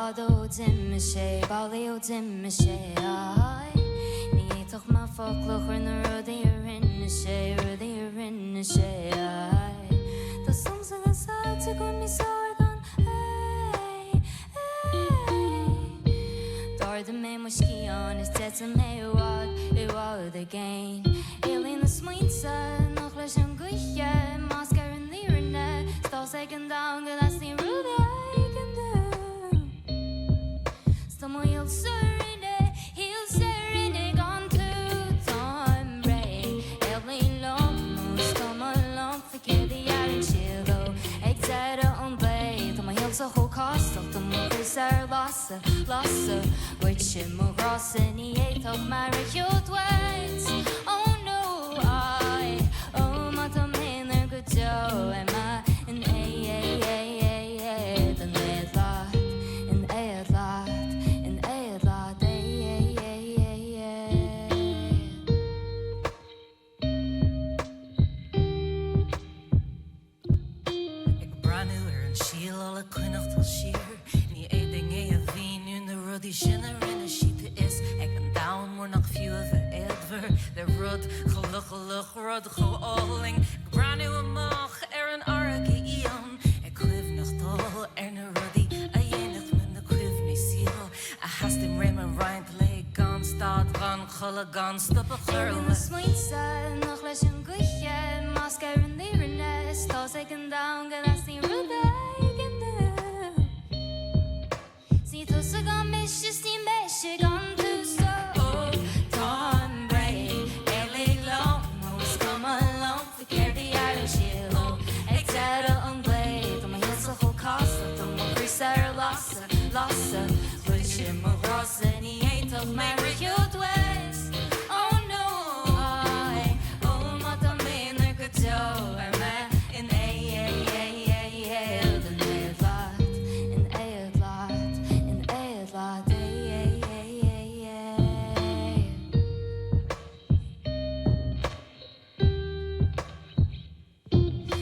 Bado dimme sé, balio dimme sé, Ní toch ma folklach ar na rudi Éirinn sé, Tá soms a sáte gon mi sorgan, Dar de mé mo skian is det a mé uad again. Elin na smuintse, noch leis an guiche, Mascar an lírinne, Stas ag an down, Galas ní rúda ag an down. Sta mo he'll serine, gone to time ray. Elin lom, sta mo lom, Fikir the Éirinn síl, ag zera an blé. Tá mo he'll sa ho costach, Tá mo grisar lasa, which in mo grossa ní éitoch mar a hiúdwaits. Oh no, ma tá ménar go jo, ma in an éadlát, Ag branu ar an síl all a cuineachtal sír, Ní éiding a bhíú na rudí sinna rinne síte is, ag an down mór nach fiú a bheith éadmhar, le rud choluch rud choáling, ag branu amach ar an áracha íon, ag cuimhneachtal ar na rudí a dhéanamh man na cuimhní síl, a hastim réim an roiint le gan stad gan chola gan stop a churla. Na smuintse, noch leis an guiche, Mascar an lírinne, Stas ag an down, Galas ní rúda ag an down. Sí tú sa gan misis ní meisi gan tú so. Time break, Elin lom, Nos come along, Fikir the Éirinn síl, ag zera an blé. Tá mo he'll sa ho costach, Tá mo grisar lasa, which in mo grossa ní éitoch mar a hiúdwaits. Oh no, ma tá ménar go jo, ma in éadlát,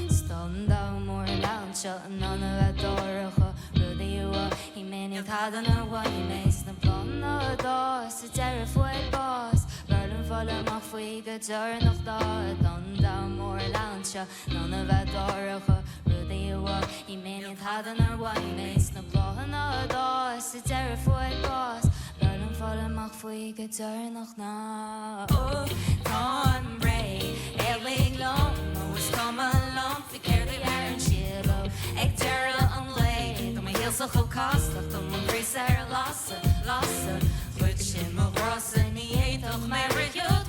Stan da mór lean seo an anna bheith dóracha, Rudí ua, Hí ménig tadan ar bhain méis na plan a dá, Sa deire fuaid bás, Berlin fola amach faoi go dearnach dá, Dan da mór lean seo an anna bheith dóracha, Rudí ua, Hí ménig tadan ar bhain méis na plan a dá, Sa deire fuaid bás, Berlin fola amach faoi go dearnach ná. Time ray, Elin lom, Nos come along, Fikir the Éirinn síl, ag deire an lé. Tá mo he'll sa ho costach, Tá mo grisar lasa, which in mo grossa ní éitoch mar a hiúdwaits.